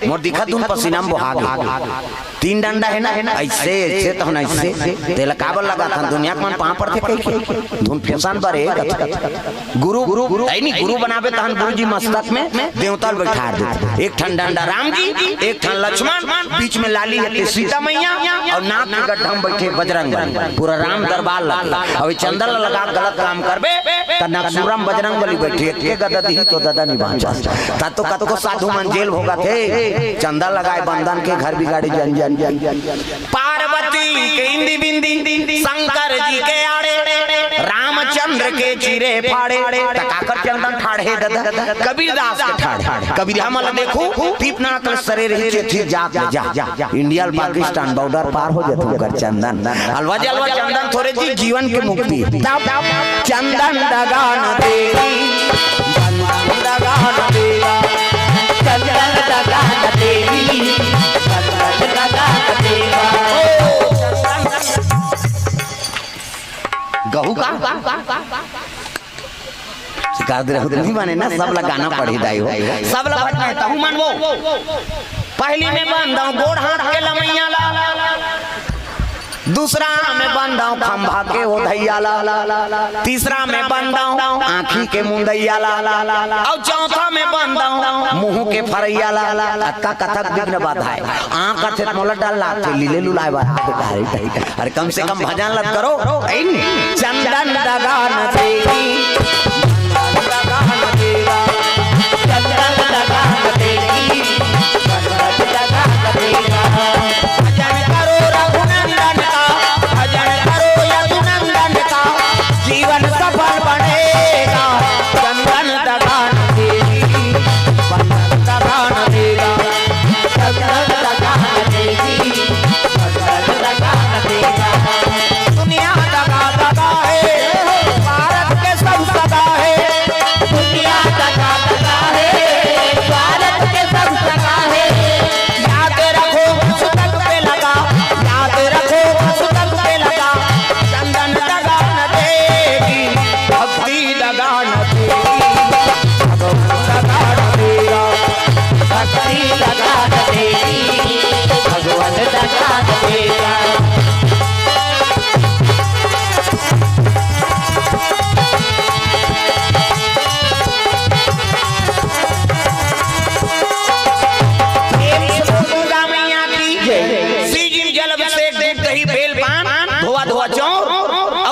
मोर दिखा तुम पसीना में बहा गए 3 डंडा है ना ऐसे ऐसे तो ना ऐसे तेल काबल लगा था दुनिया के मन पहां पर थे कई धुन फैशन पर है गुरु ऐ नहीं गुरु बनावे तहन गुरु जी मस्तक में देवता बैठा देते एक ठन डंडा राम जी एक ठन लक्ष्मण बीच में लाली है सीता मैया और नाक में गड्ढा में बैठे बजरंग पूरा राम दरबार लगा और चंदन लगा गलत काम करबे त नक्सुरम बजरंग बली बैठे के गदा दी तो दादा नहीं बांचा तो कत को साधु मन जेल होगा थे चंदन लगाए बंधन के घर बिगाड़ी जन पार्वती के इंदी बिंदी शंकर जी के आड़े रामचंद्र के चीरे फाड़े तकाकर चंदन ठाड़े दादा कबीरदास के ठाड़े कबीर हमला देखो दीपना कल सरे रही थी जात में जा इंडिया पाकिस्तान बॉर्डर पार हो जाते कर चंदन अलवा जलवा चंदन थोड़े जी जीवन की मुक्ति चंदन दगान देवी दगा न देगा, चंदन दगा न देगी, चंदन दगा न देगा। गहू का नहीं माने ना, सब लगाना पड़ी दाई हो, सब लगता हूँ मन वो पहली में बांधा गोड़ हाथ के लमैया ला, दूसरा में बांधा खंभा के ओ धैया ला, तीसरा में बांधा आँखी के मुंदैया ला, और चौथा में बांधा मुंह के फरैया ला। अक्का कथक विघ्न बाधा है, आँख का छेद मोलट डाल ला के लीले लुलाए बा। अरे कम से कम भजन लत करो। चंदन दगा न देगी, दगा न देगा, चंदन दगा न देगी, चंदन दगा न देगा। भजन करो रघुनंदन का, भजन करो यदुनंदन का, जीवन सफल बनेगा। चंदन दगा न देगी, चंदन दगा न देगा, चंदन दगा न देगी, चंदन दगा न देगा। दुनिया दगा दगा है, भारत के सब सगा है, दुनिया दगा दगा है, भारत के सब सगा है। याद रखो सुतक पे लगा, याद रखो सुतक पे लगा, चंदन दगा न देगी, भक्ति दगा न देगी, भगवान दगा न देगा, भक्ति दगा न देगी, भगवान दगा न देगा।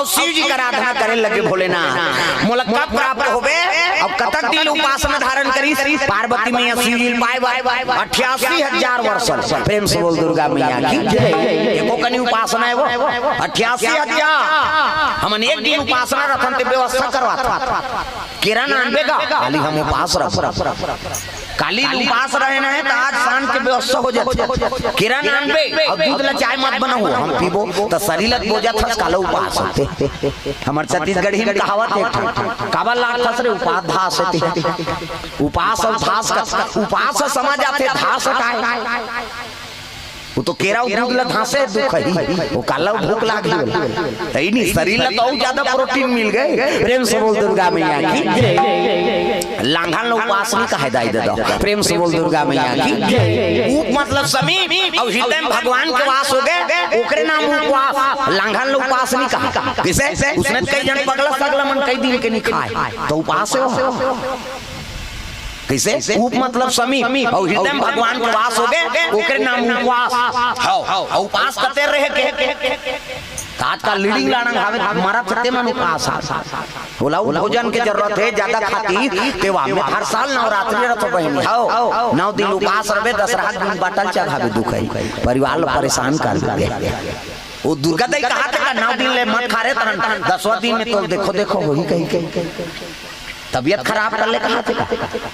शिव जी का आराधना करे लगे भोलेनाथ, मुलाकात प्राप्त होवे। अब कतक दिन उपासना धारण करी पार्वती मैया शिव जी पाए 88,000 वर्ष। प्रेम से बोल दुर्गा मैया की जय। एको कनी उपासना है वो 88,000। हमन एक दिन उपासना रखन ते व्यवस्था करवाता किरण आनबेगा खाली हम उपास काली उपास रहे ना है तो आज शाम के व्यवस्था हो जाए। किरण आनबे और दूध ला चाय मत बनाओ, हम पीबो तो शरीर लग बोझा थस कालो उपास होते। हमर छत्तीसगढ़ी में कहावत है काबल लाख थस रे उपास धास होते। उपास और धास का उपास समझ आते धास काय वो तो केरा दूध ला धासे दुख है वो काला भूख लागी है नहीं शरीर ला तो ज्यादा प्रोटीन मिल गए। प्रेम से बोल दुर्गा मैया की। लांघन लो उपास नहीं कहे दाई दे दो। प्रेम से बोल दुर्गा मैया की। ऊप मतलब समीप और हृदय में भगवान के वास हो गए ओकरे नाम उपवास। लांघन लो उपास नहीं कहा किसे उसने कई जन पगला सगला मन कई दिन के नहीं खाए तो उपास है कैसे ऊप मतलब समीप और हृदय में भगवान के वास हो गए ओकरे नाम उपवास। हां उपास करते रहे के आज का लीडिंग लाना भावे हमारा सत्य में उपास बोला भोजन की जरूरत है ज्यादा खाती तेवा में हर साल नवरात्रि रथ बहनी हां 9 दिन उपास रहे दशहरा दिन बाटल चढ़ावे दुख है परिवार परेशान कर दे। वो दुर्गा दाई कहा था 9 दिन ले मत खा रे 10वां दिन में तो देखो वही कहीं तबियत खराब कर ले कहा था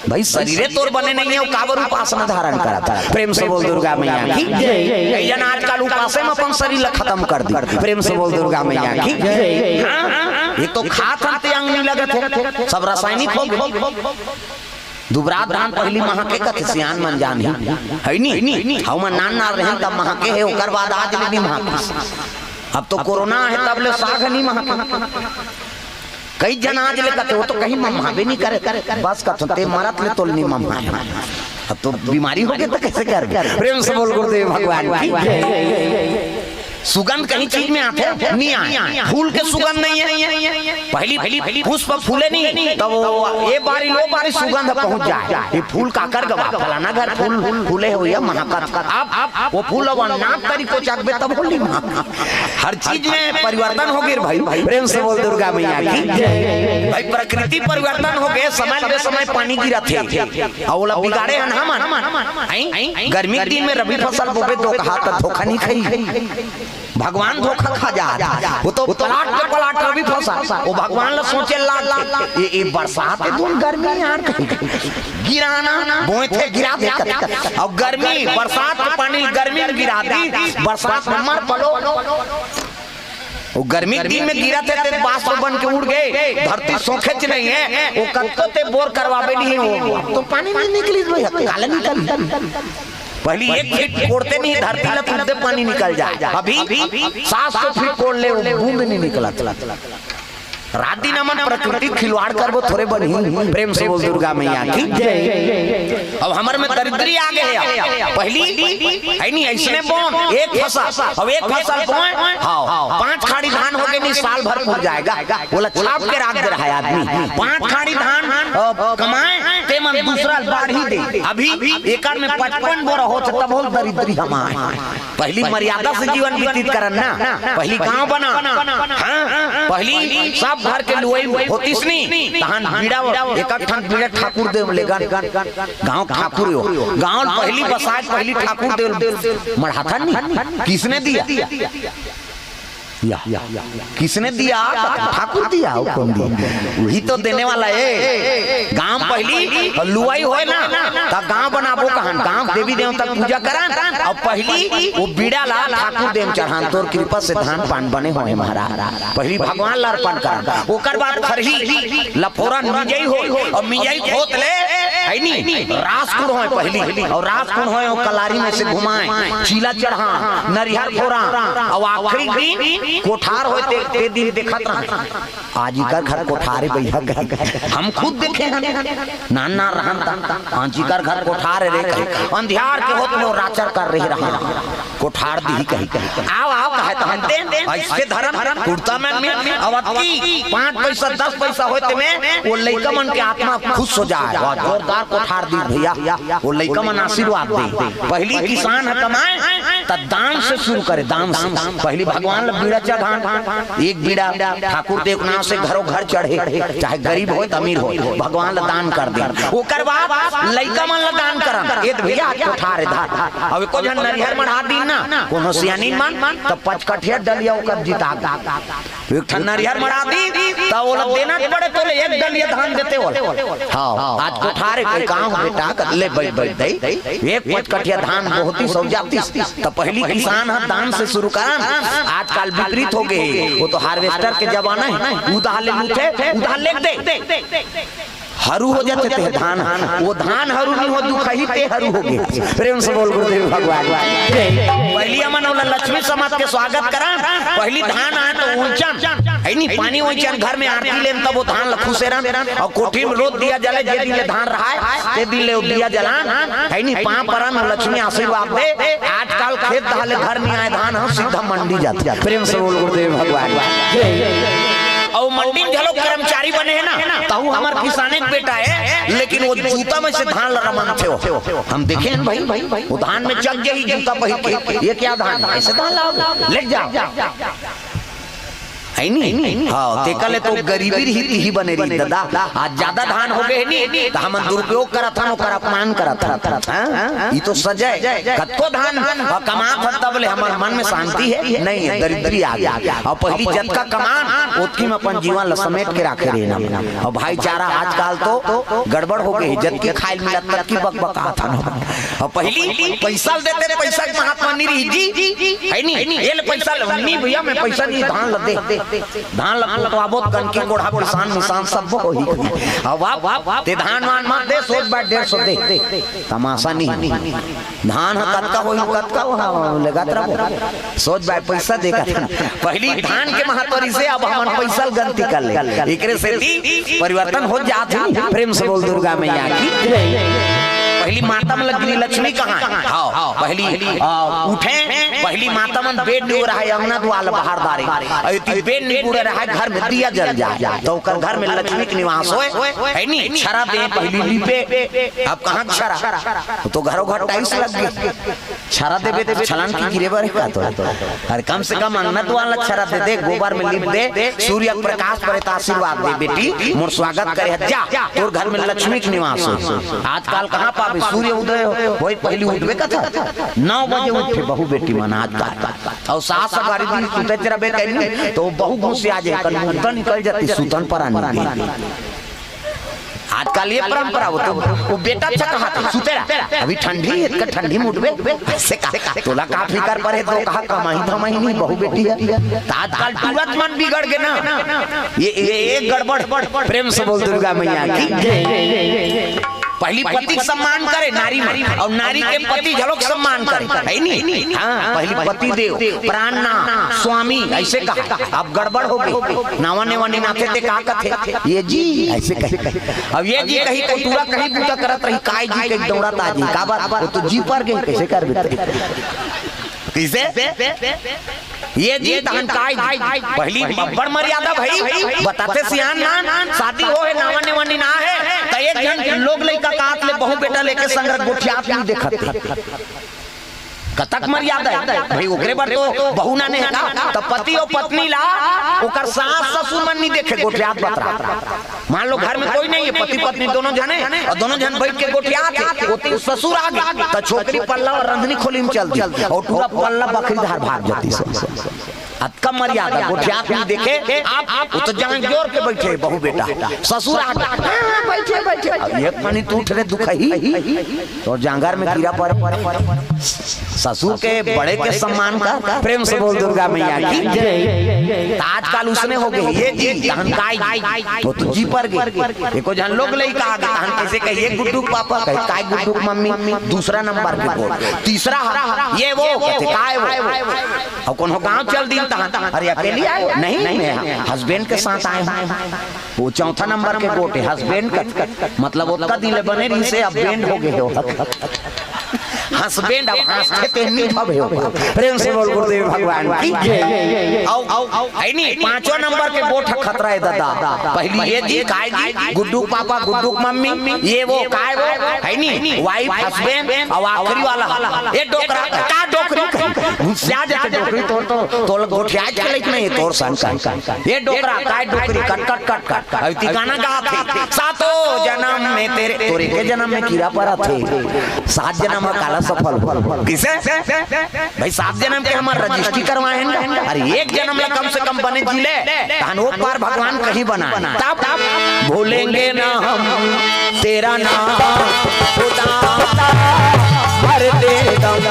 भाई शरीरे तोर बने नहीं है काबर उपासना धारण करा था। प्रेम से बोल दुर्गा मैया की जय। जन आजकल उपासे में अपन शरीर खत्म कर दी। प्रेम से बोल दुर्गा मैया की जय। एक तो खात अंत अंग नहीं लगत है सब रासायनिक हो गए। दुबरात दान पहली महा के कथ सियान मन जान है नहीं हम नान ना रहे तब महा के है ओकर बाद आज भी महा। अब तो कोरोना है तब ले साग नहीं महा कई जन आज ले कहते हो तो कहीं मम्मा भी नहीं करे बस कहते मरत ले तो नहीं मम्मा अब तो बीमारी हो गई तो कैसे कर। प्रेम से बोल गुरुदेव भगवान की। सुगंध कहीं चीज में आते नहीं आए फूल के सुगंध नहीं है पहली पुष्प फूले नहीं तब ये बारी लो बारी सुगंध पहुंच जाए ये फूल का कर गवा फलाना घर फूल फूले हो या महाकाल आप वो फूल नाक करी को चाकबे तब होली हर चीज में परिवर्तन हो गए भाई। प्रेम से बोल दुर्गा मैया की भाई। प्रकृति परिवर्तन हो गए समय बे समय पानी गिरा थे और बिगाड़े हम गर्मी के दिन में रबी फसल बोबे दो हाथ धोखा नहीं खाई भगवान धोखा खा जा वो तो पलाट रबी फसल वो भगवान ला सोचे लाग ये बरसात है तो गर्मी यार गिराना बोए थे गिरा दे और गर्मी बरसात के पानी गर्मी में गिरा दी बरसात में मर पड़ो वो गर्मी के दिन में गिरा थे बास बन के उड़ गए, धरती सोखेच नहीं है, वो कत्तो ते बोर करवावे नहीं हो तो पानी नहीं निकली भैया, काला निकल पहली 1 फीट कोड़ते नहीं धरती ला तुरंत पानी निकल जाए, अभी 700 फीट कोड़ ले बूंद नहीं निकला। रात दिन अमन प्रकृति खिलवाड़ करबो थोड़े बनी, प्रेम से बोल दुर्गा मैया की जय। अब हमर में दरिद्री आ गए, पहली है नहीं ऐसने बोन एक फसल, अब एक फसल बोन हां 5 खाड़ी धान हो गए नहीं साल भर पूर जाएगा, बोला छाप के राख दे रहा है आदमी, 5 खाड़ी धान कमाए ते मन दूसरा बाढ़ी दे, अभी एकड़ में 55 बोरा हो तब बहुत दरिद्री हमार। पहली मर्यादा से जीवन व्यतीत करना, पहली गांव बना, हां पहली सब घर के लुई होतीस नहीं तहन बीड़ा एक बीड़ा ठाकुर देव लेगा, गांव ठाकुर हो गांव पहली बसात पहली ठाकुर देव मढ़ाथा नहीं, किसने दिया किसने दिया? ठाकुर दिया, कौन दिया? वही तो देने वाला है। गांव पहली लुआई हो ना तब गांव बनाबो कहां, गांव देवी देवता पूजा करान और पहली वो बीड़ा ला ठाकुर देव चढ़ान, तोर कृपा से धान पान बने होए महाराज, पहली भगवान ला अर्पण करान, ओकर बाद खरही लफोरा मिजाई हो और मिजाई खोत ले है नहीं रासकुड़ होए पहली, और रासकुड़ होए और कलारी में से घुमाए चीला चढ़ा नरिहर फोरा, और आखिरी दिन कोठार होते ते दिन देखत रहा, आज का घर कोठारे भैया गए हम खुद देखे हैं नाना रहन आंची का घर कोठार रे अंधियार के होत लो राचर कर रही रहा कोठार दी कही आओ आओ कहे तो हम दे ऐसे धरम कुर्ता में अवती 5 पैसा 10 पैसा होते में वो लइका मन के आत्मा खुश हो जाए, जोरदार कोठार दी भैया, वो लइका मन आशीर्वाद दे। पहली किसान है कमाए त दान से शुरू करे, दान से पहली भगवान ला बीड़ा चढ़ान, एक बीड़ा ठाकुर देव नाम से घरों घर चढ़े, चाहे गरीब हो अमीर हो भगवान ला दान कर दे, ओकर बाद लइका मन ला दान करन ए भैया कोठार धार। अब को जन नरिहर मढ़ा दी ना कोनो सियानी मन त 5 कठिया डलिया ओकर जिता एक ठन नरिहर मढ़ा दी त ओला देना पड़े तो एक डलिया धान देते हो। हां आज कोठार के काम बेटा ले बैठ दे एक 5 कठिया धान बहुत ही सौ जाती, त पहली किसान है दान से शुरू करन, आजकल विपरीत हो गए, वो तो हार्वेस्टर के जमाना है, उधार ले लेते उधार ले दे हरू हो जाते थे धान, वो धान हरू नहीं हो दुखही पे हरू हो गए। प्रेम से बोल गुरुदेव भगवान पहली अमन लक्ष्मी समाज के स्वागत करा, पहली धान आए तो ऊंचन है नहीं पानी ऊंचन घर में आरती लेन तब वो धान लखू से और कोठी में रोज दिया जले, जे दिन धान रहा है ते दिन ले दिया जलान है नहीं पां परन लक्ष्मी आशीर्वाद दे। आजकल खेत धाले घर नहीं आए धान हम सीधा मंडी जाते। प्रेम से बोल गुरुदेव भगवान और मंडी झलो कर्मचारी बने है ना तहु हमार किसाने के बेटा है, लेकिन वो जूता में से धान रमान थे हो हम देखे हैं भाई वो धान में चल गई जूता पहन के, ये क्या धान ऐसे धान लाओ ले जाओ है नहीं हां तेकले तो गरीबी ही बने रही दादा, आज ज्यादा धान हो गए नहीं तो हम दुरुपयोग करत हन ओकर अपमान करत हन, ई तो सजाए कतको धान कमात हन तब ले हमर मन में शांति है नहीं है, दरिद्री आ गया और पहली जत का कमान ओतकी में अपन जीवन ल समेट के रखे रहे ना, और भाईचारा आजकल तो गड़बड़ हो गई, जत के खाइल मिलत तक की बकबकात हन, और पहली पैसा देते पैसा के महात्मा नहीं रही जी है नहीं ये पैसा नहीं भैया मैं पैसा नहीं धान ल दे धान लग तो आबोत कनकी कोढ़ा किसान निशान सब हो ही अब आप ते धान मान मत दे 150 दे तमाशा नहीं, धान कतका होई कतका लगात रहो सोच बाय पैसा देगा पहली धान के महत्व से अब हमन पैसा गलती कर ले एकरे से परिवर्तन हो जात है। प्रेम से बोल दुर्गा मैया की पहली माता में लगी लक्ष्मी कहाँ है, हाँ पहली उठे पहली माता मन बेड नहीं हो रहा है अंगना द्वार बाहर दारे बेड नहीं पूरे रहा है घर में दिया जल जाए तो घर में लक्ष्मी के निवास हो है नहीं छरा दे पहली लीपे अब कहाँ छरा तो घरों घर टाइल्स लग गए, छरा दे छलान की गिरे बारे का तो अरे कम से कम अंगना द्वार छरा दे दे गोबर में लीप दे सूर्य प्रकाश पर आशीर्वाद दे बेटी मोर स्वागत करे जा तोर घर में लक्ष्मी के निवास हो। आजकल कहाँ पावे सूर्य उदय हो पहली उठवे का था 9 बजे उठे बहु बेटी मन आज और सास सगारी दिन सुते तेरा बेटा नहीं तो बहु घुस आ जाए कल निकल जाती सुतन पर आने आज कल ये परंपरा हो तो वो बेटा अच्छा कहा था सुतेरा अभी ठंडी इतना ठंडी मुठबे से कहा तोला का फिकर पर है तो कहा कमाई धमाई नहीं बहु बेटी है तात्काल तुरंत मन बिगड़ गए ना ये एक गड़बड़। प्रेम से बोल दुर्गा मैया की पहली पति सम्मान करे नारी और नारी के पति झलक सम्मान करे है नहीं। हाँ पहली पति देव प्राण ना स्वामी ऐसे कहा अब गड़बड़ हो गई नावा नेवा नाथे ते का कथे ये जी ऐसे कहे अब ये जी कहीं तो पूरा कहीं पूजा करत रही काय जी के दौड़त आ जी का बात तो जी पर गए कैसे कर बेटे किसे ये जी तहन काय पहली बड़ मर्यादा भाई बताते सियान ना शादी हो है नावा नेवा ना है तो एक जन लोग लइका काट ले बहु बेटा लेके संग गोठियात नहीं देखत कतक मर्यादा है भाई ओकरे बार तो बहू ना ने है ना तो पति और पत्नी ला ओकर सास ससुर मन नहीं देखे गोठियात बतरा। मान लो घर में कोई नहीं है पति पत्नी दोनों जने और दोनों जन बैठ के गोठियात है ससुर आ गया तो छोकरी पल्ला और रंधनी खोली में चलती और पूरा पल्ला बकरी धार भाग जाती अतका मर्यादा गोठियात नहीं देखे आप तो जहां जोर के बैठे बहु बेटा ससुर आ गया बैठे बैठे अब एक पानी तो उठ रे दुखई और जांगर में कीड़ा पर ससुर के बड़े के सम्मान का प्रेम से बोल दुर्गा मैया की आजकल उसने हो गए ये जी काय वो तो जी पर गए एको जन लोग लई का गए कैसे कहिए गुड्डू पापा कहे काय गुड्डू मम्मी दूसरा नंबर के बोल तीसरा ये वो कहते काय वो और कौन हो गांव चल दी अरे अकेले आए नहीं हस्बैंड के साथ आए वो चौथा नंबर के गोटे हस्बैंड का मतलब उसका दिल बने रही से अब बैंड हो गए हो हस्बैंड अब हंसते ते मीठा भयो प्रेम से बोल गुरुदेव भगवान की आओ है नहीं पांचवा नंबर के गोठ खतरा है दादा पहली ये जी काय जी गुड्डू पापा गुड्डू मम्मी ये वो काय वो है नहीं वाइफ हस्बैंड और आखिरी वाला ये डोकरा का डोकरी मुझसे जाते डोकरी तो गोठिया के लेके नहीं तोर संग ये डोकरा काय डोकरी कट कट कट कट अब ती गाना गा थे सातों जन्म में तेरे तोरे के जन्म में कीड़ा पड़ा थे 7 जन्म काला सफल किसे भाई 7 जन्म के हमार रजिस्ट्री करवाए हैं अरे एक जन्म में कम से कम बने जिले तानो पार भगवान कहीं बना तब भूलेंगे ना हम तेरा नाम खुदा हर दे दम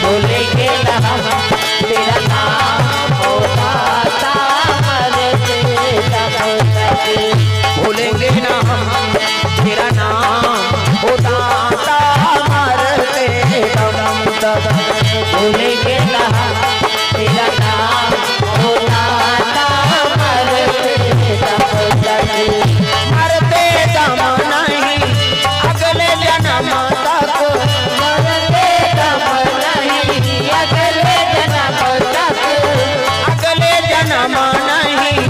भूलेंगे ना हम तेरा नाम खुदा हर दे दम भूलेंगे ना हम तेरा नाम खुदा भूलेंगे ना तेरा नाम मरते दम नहीं अगले जन्म तक मरते दम नहीं अगले जन्म तक अगले जन्म नहीं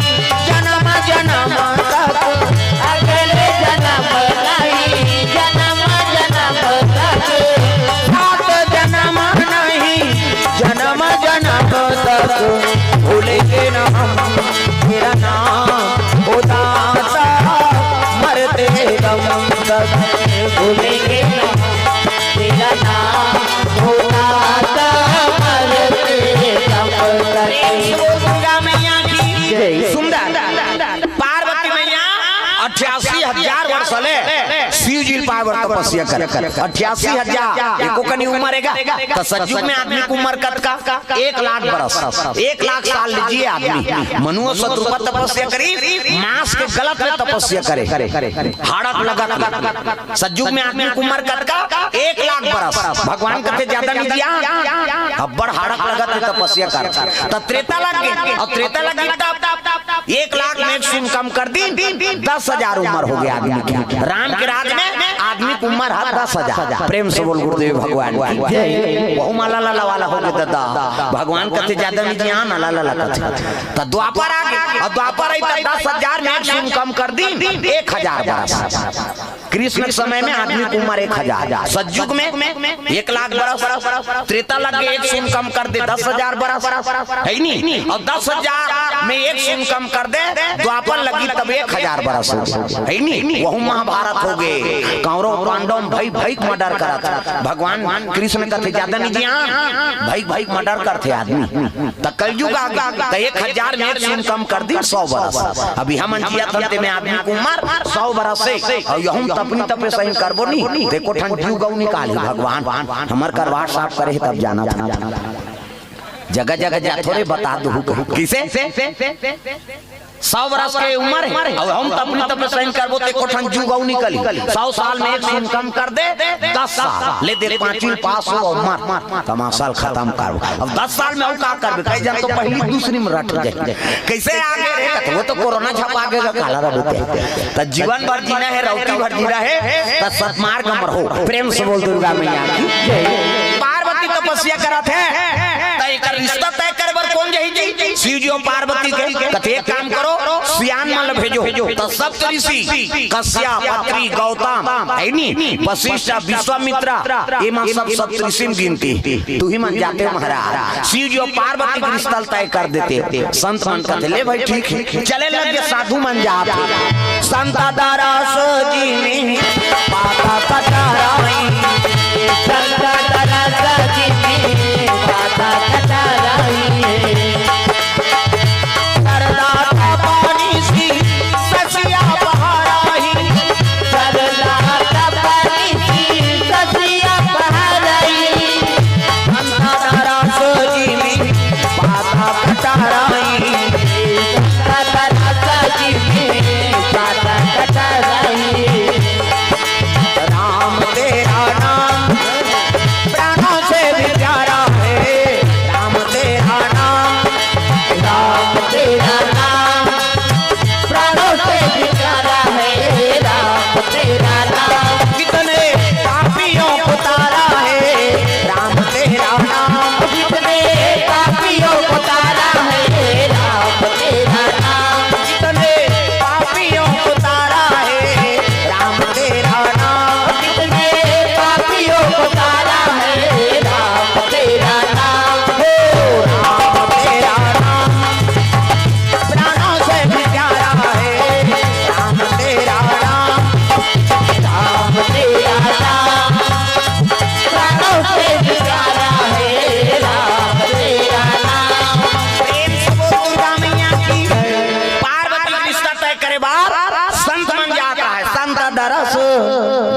जन्म जन्म तक अगले जन्म नहीं जन्म जन्म तक जन्म जन्म तक भूलेंगे ना हम तेरा नाम उदाता मरते दम तक भूलेंगे ना तेरा नाम उदाता मरते दम तक। दुर्गा मैया की सुंदर पार्वती मैया 88,000 वर्ष ले शिव जी पावर तपस्या कर 88,000 एको कनी उम्र हैगा तो सज्जू में आदमी की उम्र कत का 1 लाख बरस 1 लाख साल लीजिए आदमी मनुष्य शत्रुपा तपस्या करी मांस के गलत में तपस्या करे हाड़क लगा सज्जू में आदमी की उम्र कत का 1 लाख बरस भगवान कते ज्यादा नहीं दिया अब बड़ हाड़क लगा तपस्या कर तो त्रेता लग और त्रेता लगी 1 लाख में सुन कम कर दी 10,000 उम्र हो गया आदमी की राम के राज में आदमी की उम्र है 10,000 प्रेम से बोल गुरुदेव भगवान बहु माला लाला वाला हो गया दादा भगवान कते ज्यादा नहीं दिया ना लाला लाला तो द्वापर आ गए और द्वापर आई तो 10,000 में सुन कम कर दी 1,000 बरस कृष्ण के समय में आदमी की उम्र 1,000 सतयुग में 1 लाख बरस त्रेता लग गए 1 सुन कम कर दे 10,000 बरस है नहीं और 10,000 में 1 सुन कम कर दे द्वापर लगी तब 1,000 बरस है नहीं वह महाभारत हो गए कौरव पांडव भाई भाई मर्डर करा था। भगवान कृष्ण कहते ज्यादा नहीं दिया भाई भाई मर्डर करते आदमी। तो कलयुग आ गया तो 1000 में 1 कम कर दी 100 बरस। अभी हम जिया तंते में आदमी को उम्र 100 बरस से और हम तपनी तपे सही करबो नहीं देखो ठन जीव गौ निकाले भगवान हमर करवाट साफ करे तब जाना था। जगह जगह जा थोड़े बता दो किसे 100 बरस के उम्र है और हम तपनी तपे सही करबो ते कोठन जीव गौ निकली 100 साल में 1 कम कर दे 10 साल ले दे 5 पास हो उम्र तमाशा खत्म कर। अब 10 साल में और का करबे कई जन तो पहली दूसरी में रट जाए कैसे आगे रे वो तो कोरोना छप आगे का काला रटे त जीवन भर जीना है रौती भर जीना है त सतमार्ग मर हो। प्रेम से बोल दुर्गा मैया की जय। पार्वती तपस्या करत है तय कर रिश्ता तय करबर कौन जही शिव जी और पार्वती के कथे काम करो सियान मल भेजो तो सब ऋषि कश्यप अत्रि गौतम है नी वशिष्ठ विश्वामित्र ये मां सब ऋषि गिनती तू ही मन जाते महाराज। शिव जी और पार्वती के रिश्ता तय कर देते संत मन कहते ले भाई ठीक है चले लगे साधु मन जाते संत दरस जी में पाता कटाराई संत दरस जी में पाता कटाराई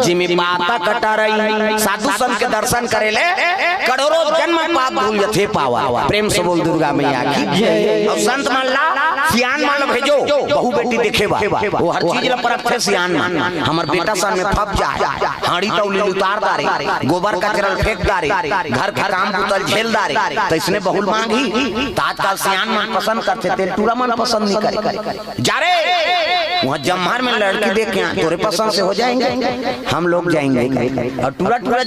जिमी माता कटा रही साधु संत के दर्शन करेले करोड़ों जन्म पाप धूल थे पावा। प्रेम से बोल दुर्गा मैया की जय। और संत मान ला सियान मान भेजो बहु बेटी देखे बा वो हर चीज ला परख थे सियान मान हमर बेटा सन में फप जाए हाड़ी तौली उतार दारे गोबर कचरा फेंक दारे घर के काम बुतल झेल दारे तो इसने बहुल मांगी तात्काल सियान मान पसंद करते थे टूरा मन पसंद नहीं करे जा रे वहाँ जम्हार में लड़की देख के तोरे पसंद से हो जाएंगे हम लोग जाएंगे और टूरा टूरा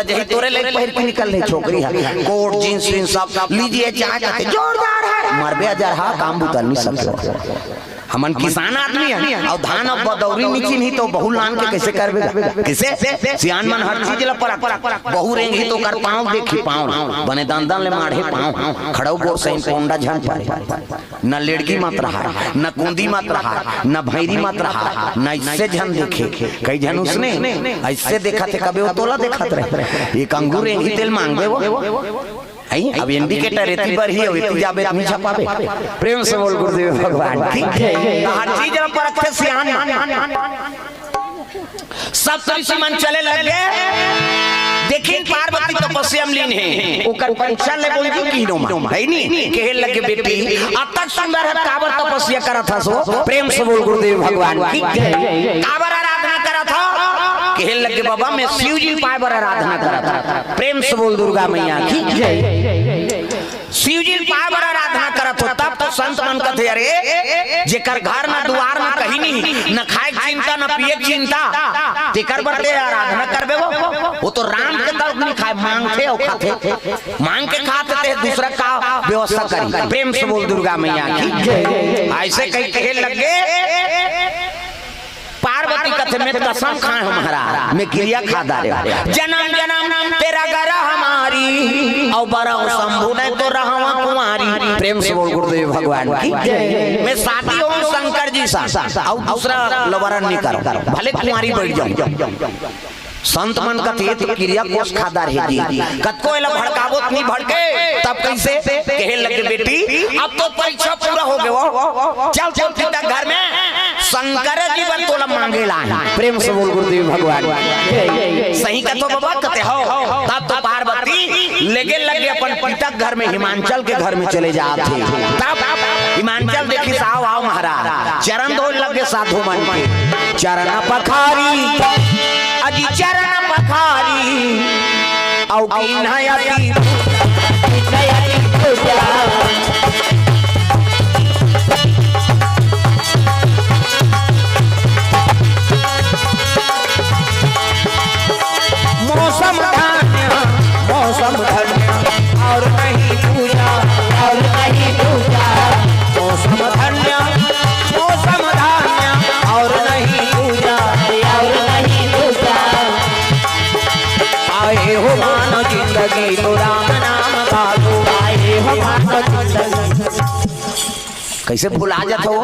जही तोरे ले पहिर के निकल रही छोकरी है कोट जींस सब लीजिए चाचा जोरदार है मरबे जरहा काम बुतल नहीं सकते हमन किसान आदमी है और धान अब बदौरी नीची नहीं तो बहु लान के कैसे करबेगा किसे सियान मन हर चीज ला परख बहु रेंगी तो कर पाँव देखी पाँव बने दंदन ले माढ़े पाँव खड़ो गोर सही कोंडा झन पारे न लेड़की मत रहा न कुंदी मत रहा न भैरी मत रहा न इससे झन देखे कई जन उसने ऐसे देखा थे कभी वो तोला देखा रहे एक अंगूर रेंगी तेल मांगे वो अब इंडिकेटर रेती पर ही होती जाबे नहीं छपाबे। प्रेम से बोल गुरुदेव भगवान ठीक है हर चीज पर रखे सियान सब ऋषि मन चले लगे देखिन पार्वती तपस्या में लीन है ओकर परीक्षा ले बोल की कीनो है नी कहे लगे बेटी अतक सुंदर है काबर तपस्या करा था सो। प्रेम से बोल गुरुदेव भगवान की काबर आराधना करा था कहे लगे बाबा मैं शिव जी पाए बर आराधना करा था। प्रेम से बोल दुर्गा मैया की जय। शिव जी पाए बर आराधना करा था तब तो संत मन कथे अरे जेकर घर ना द्वार ना कहीं नहीं न खाए चिंता न पिए चिंता तेकर बरते आराधना करबे वो तो राम के दल नहीं खाए मांगते और खाते मांग के खाते थे दूसरा का व्यवस्था करी। प्रेम से बोल दुर्गा मैया की जय। ऐसे कई कहे लगे पार्वती कथे में कसम खाए हमारा मैं क्रिया खा दारे जन्म जन्म तेरा गरा हमारा नारी और बड़ा शंभू ने तो रहवा कुमारी। प्रेम से बोल गुरुदेव भगवान की जय। मैं शादी हूँ शंकर जी सा और दूसरा लवरण नहीं करो, भले कुमारी बैठ जाओ। संत मन का तेज क्रिया कोष खादार है जी। कतको एला भड़कावो नहीं भड़के तब कैसे कहे लगे बेटी अब तो परीक्षा पूरा हो गया, चल चल पिता घर में शंकर जीवन तोला मांगेला। प्रेम से बोल गुरुदेव भगवान सही का तो बाबा कहते हो। तब तो पार्वती लेगे लगे अपन पिता घर में हिमांचल के घर में चले जाते। तब हिमांचल देखी साव आओ महाराज चरण धो लगे साधु मन के चरण पखारी अजी चरण पखारी औ की नयति पूजा मौसम धन्य और नहीं पूजा और नहीं पूजा मौसम धन्य और नहीं पूजा और नहीं पूजा आए हो मानो जिंदगी तो राम नाम गालो आए हो मानो जिंदगी। कैसे भुला जात हो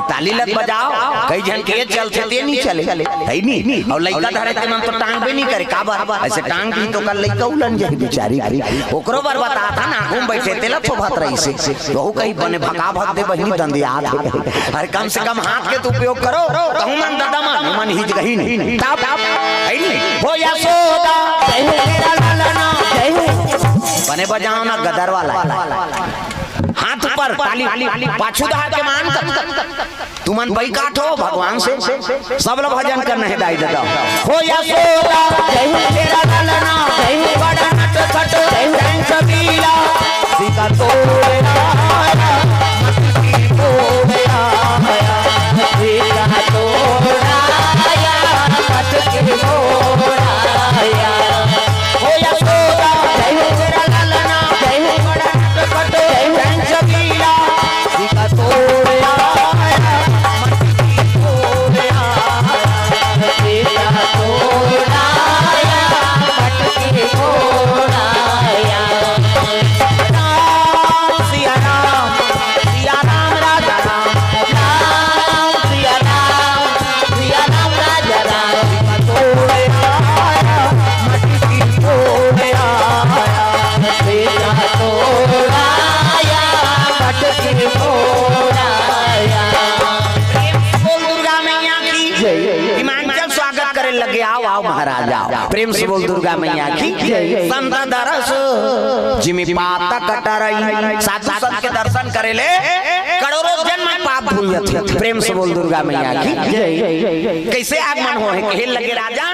ताली लग बजाओ कई जन के चलते ते नहीं चले है नहीं और लइका धरे ते मन तो टांग भी नहीं करे का बार ऐसे टांग भी तो कर लइका उलन जाए बेचारी ओकरो बार बता था ना घूम बैठे तेला फोभत रही से तो कहीं बने भगा भग दे बहिनी दंदिया अरे कम से कम हाथ के तो उपयोग करो कहूं मन दादा मन हिज गही नहीं तब है नहीं हो यशोदा जय हो तेरा लालना जय हो बने बजाओ ना गदर वाला हाथ ऊपर ताली पाछू दहा के मान तुमन बई काठो भगवान से सब लोग भजन करना है दाई दादा हो यशोदा जय हो तेरा लालना जय हो बड़ा नट खट जय हो सबीला सीता तोड़ना मटकी तोड़ना सीता तोड़ना मटकी तोड़ना हो यशोदा जय हो तेरा लालना जय हो बड़ा नट खट जय हो सबीला सीता तोड़ना मटकी तोड़ना सीता तोड़ना मटकी तोड़ना सिया राम राजा राम सिया राम राजा राम तोड़ना मटकी तोड़ना सीता तोड़ना मटकी तोड़ना। बोल दुर्गा मैया की जय। हिमांचल स्वागत करे लगे आओ आओ महाराज आओ प्रेम से बोल दुर्गा मैया की जय। संत दरस जिमी पाता कटरई साधु संत के दर्शन करे ले करोड़ों जन्म पाप धुल जाते। प्रेम से बोल दुर्गा मैया की जय। कैसे आगमन हो है कहे लगे राजा